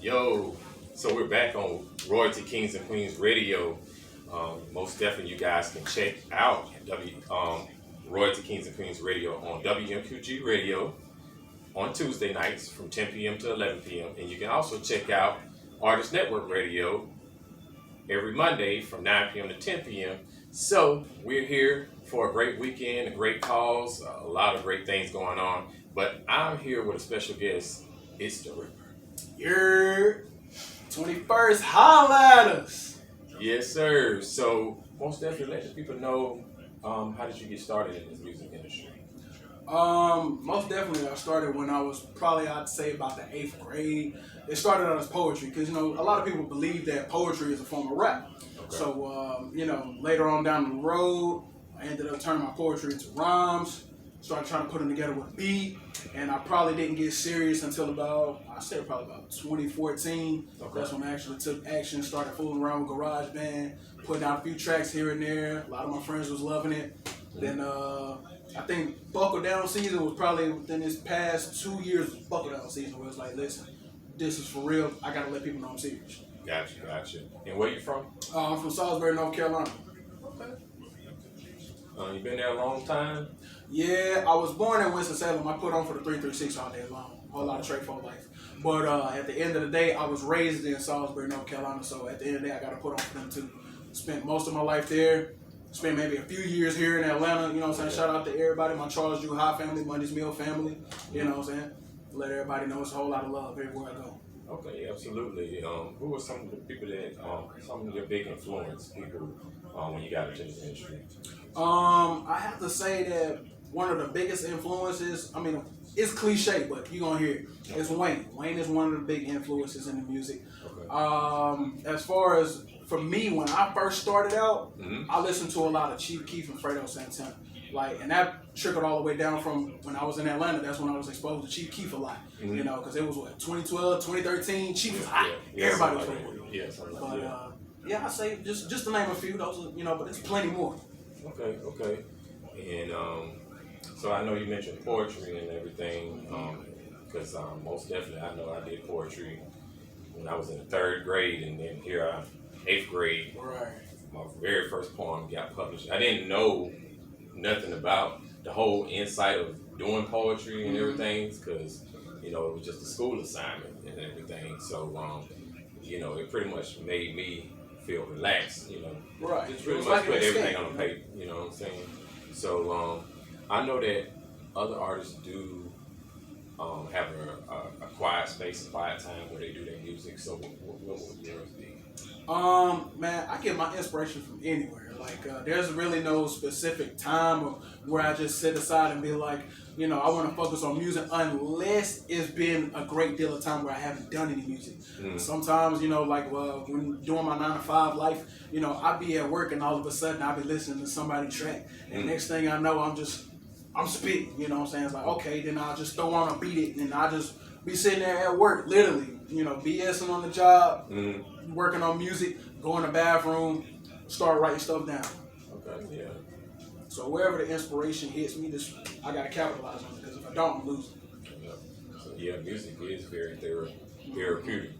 Yo, so we're back on Royalty Kings and Queens Radio. Most definitely, you guys can check out Royalty Kings and Queens Radio on WMQG Radio on Tuesday nights from 10 p.m. to 11 p.m. And you can also check out Artist Network Radio every Monday from 9 p.m. to 10 p.m. So we're here for a great weekend, a great cause, a lot of great things going on. But I'm here with a special guest, ItsDARipper. You're 21st, holla at us. Yes, sir. So most definitely let the people know, how did you get started in this music industry? Most definitely I started when I was probably, I'd say, about the 8th grade. It started out as poetry because, a lot of people believe that poetry is a form of rap. Okay. So, later on down the road, I ended up turning my poetry into rhymes, started trying to put them together with a beat, and I probably didn't get serious until about 2014. Okay. That's when I actually took action, started fooling around with GarageBand, putting out a few tracks here and there. A lot of my friends was loving it. Mm-hmm. Then I think Buckle Down season was probably within this past 2 years of Buckle Down season where it's like, listen, this is for real. I gotta let people know I'm serious. Gotcha. And where you from? I'm from Salisbury, North Carolina. Okay. You been there a long time? Yeah, I was born in Winston-Salem. I put on for the 336 all day long. A whole lot of trade for life. But at the end of the day, I was raised in Salisbury, North Carolina. So at the end of the day, I got to put on for them too. Spent most of my life there. Spent maybe a few years here in Atlanta. You know what I'm saying? Shout out to everybody. My Charles Drew High family, Money's Mill family. You know what I'm saying? Let everybody know it's a whole lot of love everywhere I go. Okay, absolutely. Who were some of the people that, some of your big influence people when you got into this industry? I have to say that one of the biggest influences, it's cliche, but you're going to hear it. It's Wayne. Wayne is one of the big influences in the music. Okay. As far as, for me, when I first started out, I listened to a lot of Chief Keef and Fredo Santana. And that trickled all the way down from when I was in Atlanta. That's when I was exposed to Chief Keef a lot. Mm-hmm. Because it was 2012, 2013. Chief was hot. Yeah, everybody was playing. I say just to name a few. Those, but there's plenty more. Okay. And so I know you mentioned poetry and everything. Because most definitely I know I did poetry when I was in the 3rd grade, and then here I'm 8th grade. Right. My very first poem got published. I didn't know nothing about the whole insight of doing poetry and everything, because it was just a school assignment and everything. So it pretty much made me feel relaxed. Right. Just pretty much put everything on the paper. You know what I'm saying? So I know that other artists do have a quiet space, a quiet time where they do their music. So what would yours be? Man, I get my inspiration from anywhere. There's really no specific time where I just sit aside and be like, I want to focus on music unless it's been a great deal of time where I haven't done any music. Sometimes, when doing my 9-to-5 life, I'd be at work and all of a sudden I'd be listening to somebody's track. And next thing I know, I'm spitting, you know what I'm saying? It's like, okay, then I'll just throw on a beat and I'll just be sitting there at work, literally, BSing on the job, working on music, go in the bathroom, start writing stuff down. Okay, yeah. So wherever the inspiration hits me, I gotta capitalize on it, because if I don't, I'm losing. Yeah. So yeah, music is very therapeutic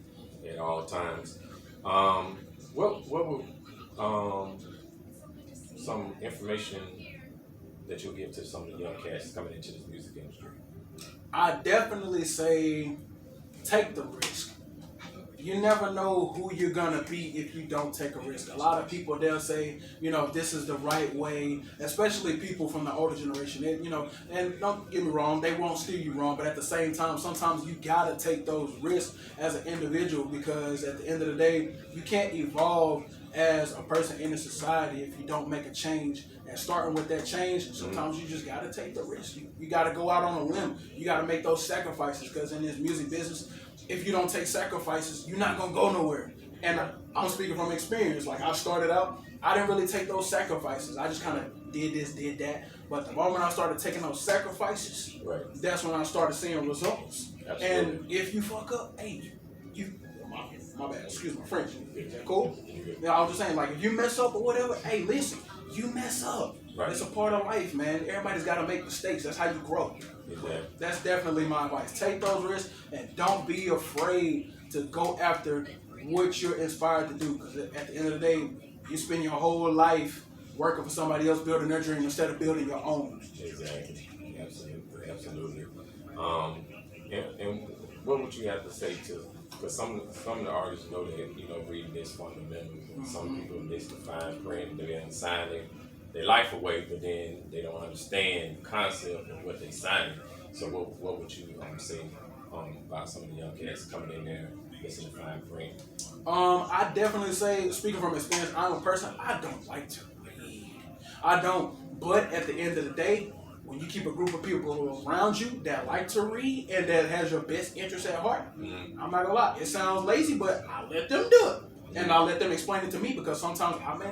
at all times. What would some information that you'll give to some of the young cats coming into this music industry? I definitely say take the risk. You never know who you're gonna be if you don't take a risk. A lot of people, they'll say, this is the right way, especially people from the older generation. And don't get me wrong, they won't steer you wrong, but at the same time, sometimes you gotta take those risks as an individual, because at the end of the day, you can't evolve as a person in a society if you don't make a change. And starting with that change, sometimes you just gotta take the risk. You gotta go out on a limb. You gotta make those sacrifices, because in this music business, if you don't take sacrifices, you're not gonna go nowhere. And I'm speaking from experience. I started out, I didn't really take those sacrifices. I just kind of did this, did that. But the moment I started taking those sacrifices, that's when I started seeing results. Absolutely. And if you fuck up, hey, my bad, excuse my French. Is that cool? Yeah, I was just saying, if you mess up or whatever, hey, listen, you mess up. Right. It's a part of life, man. Everybody's got to make mistakes. That's how you grow. Exactly. That's definitely my advice. Take those risks and don't be afraid to go after what you're inspired to do. Because at the end of the day, you spend your whole life working for somebody else building their dream instead of building your own. Exactly. Absolutely. Absolutely. Um, and what would you have to say to? Because some of the artists know that reading is fundamental. And some people miss the fine print. They didn't sign their life away, but then they don't understand the concept of what they signing. So what would you say about some of the young cats coming in there missing the fine print? I definitely say, speaking from experience, I'm a person, I don't like to read. I don't. But at the end of the day, when you keep a group of people around you that like to read and that has your best interest at heart, I'm not gonna lie, it sounds lazy, but I let them do it. And I'll let them explain it to me because sometimes I may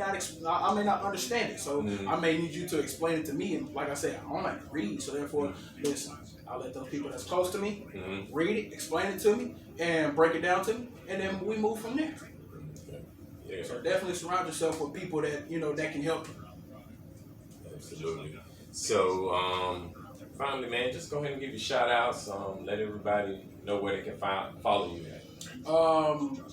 not understand it. So I may need you to explain it to me. And like I said, I don't like to read. So therefore, listen, I'll let those people that's close to me read it, explain it to me, and break it down to me. And then we move from there. Yeah. So definitely surround yourself with people that, that can help you. Absolutely. So, finally, man, just go ahead and give you shout outs. Let everybody know where they can follow you at.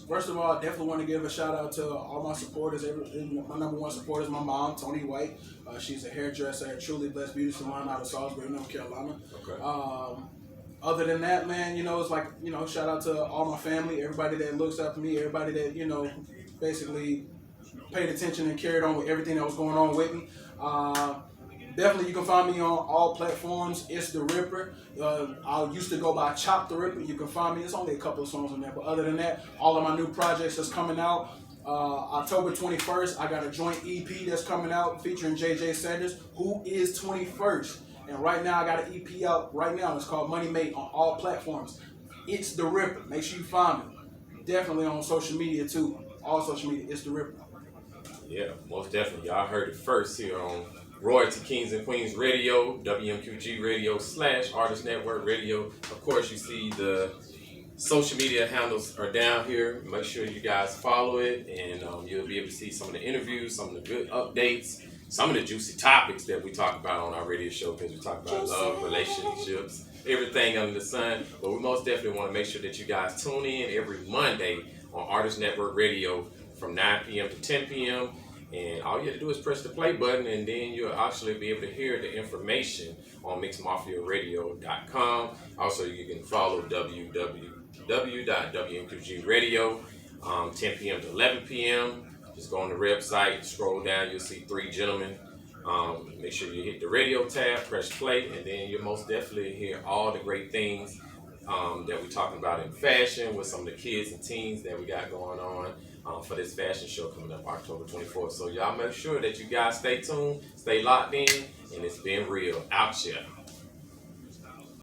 First of all, I definitely want to give a shout out to all my supporters. My number one supporter is my mom, Tony White. She's a hairdresser at Truly Blessed Beauty Salon out of Salisbury, North Carolina. Okay. Other than that, man, it's like, shout out to all my family, everybody that looks up to me, everybody that, basically paid attention and carried on with everything that was going on with me. Definitely, you can find me on all platforms. ItsDARipper. I used to go by Chop the Ripper. You can find me. It's only a couple of songs on there, but other than that, all of my new projects that's coming out. October 21st, I got a joint EP that's coming out featuring JJ Sanders, who is 21st. And right now, I got an EP out right now. It's called Money Made on all platforms. ItsDARipper. Make sure you find me. Definitely on social media too. All social media. ItsDARipper. Yeah, most definitely. Y'all heard it first here on Royalty Kings and Queens Radio, WMQG Radio / Artist Network Radio. Of course, you see the social media handles are down here. Make sure you guys follow it, and you'll be able to see some of the interviews, some of the good updates, some of the juicy topics that we talk about on our radio show, because we talk about love, relationships, everything under the sun. But we most definitely want to make sure that you guys tune in every Monday on Artist Network Radio from 9 p.m. to 10 p.m. And all you have to do is press the play button, and then you'll actually be able to hear the information on mixmafiaradio.com. Also, you can follow www.wmqgradio 10 p.m. to 11 p.m. Just go on the website, scroll down, you'll see three gentlemen. Make sure you hit the radio tab, press play, and then you'll most definitely hear all the great things that we're talking about in fashion with some of the kids and teens that we got going on for this fashion show coming up October 24th. So y'all make sure that you guys stay tuned, stay locked in, and it's been real. Out here.